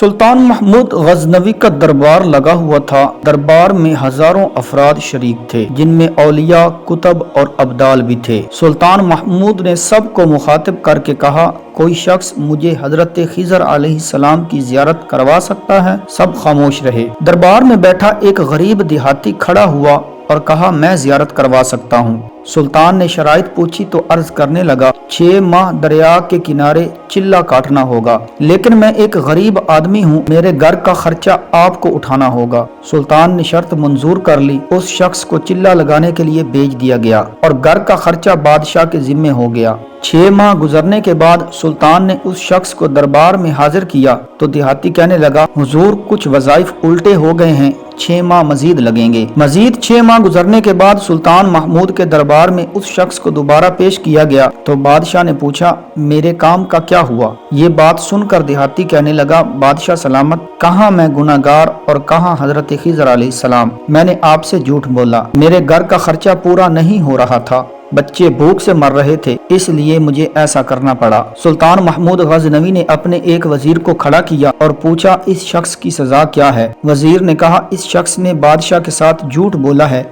सुल्तान महमूद गजनवी का दरबार लगा हुआ था। दरबार में हजारों अफराद शरीक थे, जिनमें औलिया, कुतब और अब्दाल भी थे। सुल्तान महमूद ने सबको मुखातिब करके कहा, कोई शख्स मुझे हजरत खिजर अलैहिस्सलाम की जियारत करवा सकता है? सब खामोश रहे। दरबार में बैठा एक गरीब देहाती खड़ा हुआ और कहा, मैं जियारत करवा सकता हूँ। सुल्तान ने शराइत पूछी तो अर्ज करने लगा, 6 माह दरिया के किनारे चिल्ला काटना होगा, लेकिन मैं एक गरीब आदमी हूँ, मेरे घर का खर्चा आपको उठाना होगा। सुल्तान ने शर्त मंजूर कर ली। उस शख्स को चिल्ला लगाने के लिए भेज दिया गया और घर का खर्चा बादशाह के जिम्मे हो गया। 6 माह गुजरने के बाद सुल्तान ने उस शख्स को दरबार में हाजिर किया तो देहाती कहने लगा, हुजूर कुछ वज़ाइफ उल्टे हो गए हैं, 6 माह मजीद लगेंगे। मजीद 6 माह गुजरने के बाद सुल्तान महमूद के दरबार में उस शख्स को दोबारा पेश किया गया तो बादशाह ने पूछा, मेरे काम का क्या हुआ? ये बात सुनकर देहाती कहने लगा, बादशाह सलामत, कहाँ मैं गुनाहगार और कहाँ हजरत खिजर अलैहिस्सलाम। मैंने आपसे झूठ बोला, मेरे घर का खर्चा पूरा नहीं हो रहा था, बच्चे भूख से मर रहे थे, इसलिए मुझे ऐसा करना पड़ा। सुल्तान महमूद गजनवी ने अपने एक वजीर को खड़ा किया और पूछा, इस शख्स की सजा क्या है? वजीर ने कहा, इस शख्स ने बादशाह के साथ झूठ बोला है,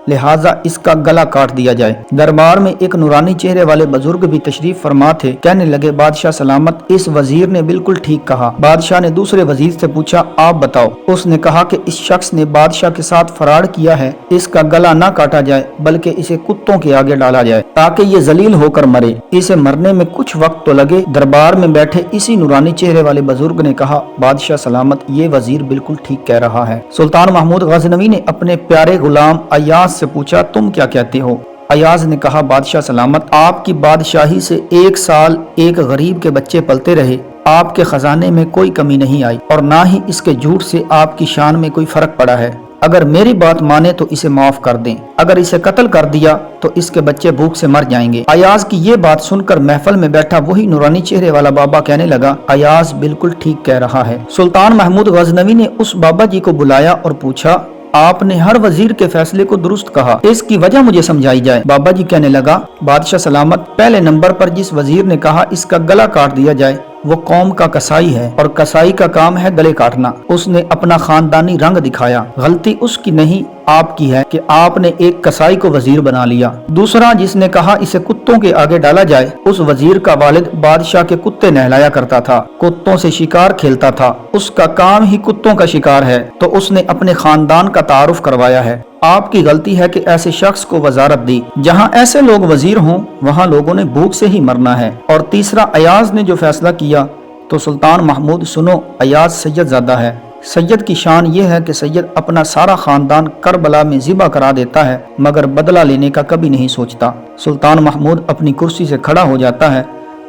लिहाजा इसका गला काट दिया जाए। दरबार में एक नूरानी चेहरे वाले बुजुर्ग भी तशरीफ फरमा थे। कहने लगे, बादशाह सलामत, इस वजीर ने बिल्कुल ठीक कहा। बादशाह ने दूसरे वजीर से पूछा, आप बताओ। उसने कहा कि इस शख्स ने बादशाह के साथ फराड किया है, इसका गला न काटा जाए बल्कि इसे कुत्तों के आगे डाला जाए ताकि ये जलील होकर मरे, इसे मरने में कुछ वक्त तो लगे। दरबार में बैठे इसी नूरानी चेहरे वाले बुजुर्ग ने कहा, बादशाह सलामत, ये वजीर बिल्कुल ठीक कह रहा है। सुल्तान महमूद गजनवी ने अपने प्यारे गुलाम अय्याज से पूछा, तुम क्या कहते हो? अय्याज ने कहा, बादशाह सलामत, आपकी बादशाही से 1 साल एक गरीब के बच्चे पलते रहे, आपके खजाने में कोई कमी नहीं आई और ना ही इसके झूठ से आपकी शान में कोई फर्क पड़ा है। अगर मेरी बात माने तो इसे माफ कर दें, अगर इसे कत्ल कर दिया तो इसके बच्चे भूख से मर जाएंगे। अय्याज की ये बात सुनकर महफल में बैठा वही नूरानी चेहरे वाला बाबा कहने लगा, अय्याज बिल्कुल ठीक कह रहा है। सुल्तान महमूद गजनवी ने उस बाबा जी को बुलाया और पूछा, आपने हर वजीर के फैसले को दुरुस्त कहा, इसकी वजह मुझे समझाई जाए। बाबा जी कहने लगा, बादशाह सलामत, पहले नंबर पर जिस वजीर ने कहा इसका गला काट दिया जाए वो कौम का कसाई है और कसाई का काम है गले काटना। उसने अपना खानदानी रंग दिखाया। गलती उसकी नहीं आपकी है कि आपने एक कसाई को वजीर बना लिया। दूसरा जिसने कहा इसे कुत्तों के आगे डाला जाए, उस वजीर का वालिद बादशाह के कुत्ते नहलाया करता था, कुत्तों से शिकार खेलता था, उसका काम ही कुत्तों का शिकार है, तो उसने अपने खानदान का तारुफ करवाया है। आपकी गलती है कि ऐसे शख्स को वजारत दी। जहां ऐसे लोग वजीर हों वहां लोगों ने भूख से ही मरना है। और तीसरा, अय्याज ने जो फैसला किया तो सुल्तान महमूद सुनो, अय्याज सैयद ज़ादा है। सैयद की शान यह है कि सैयद अपना सारा खानदान करबला में ज़िबा करा देता है मगर बदला लेने का कभी नहीं सोचता। सुल्तान महमूद अपनी कुर्सी से खड़ा हो जाता है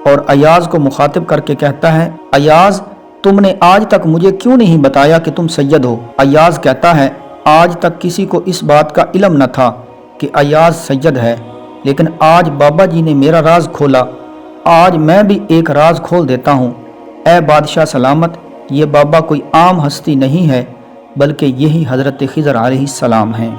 और अय्याज को मुखातिब करके कहता है, अय्याज, तुमने आज तक मुझे क्यों नहीं बताया कि तुम सैयद हो? अय्याज कहता है, आज तक किसी को इस बात का इल्म न था कि अय्याज सैयद है, लेकिन आज बाबा जी ने मेरा राज खोला, आज मैं भी एक राज खोल देता हूँ। ऐ बादशाह सलामत, ये बाबा कोई आम हस्ती नहीं है बल्कि यही हजरत खिजर अलैहिस्सलाम हैं।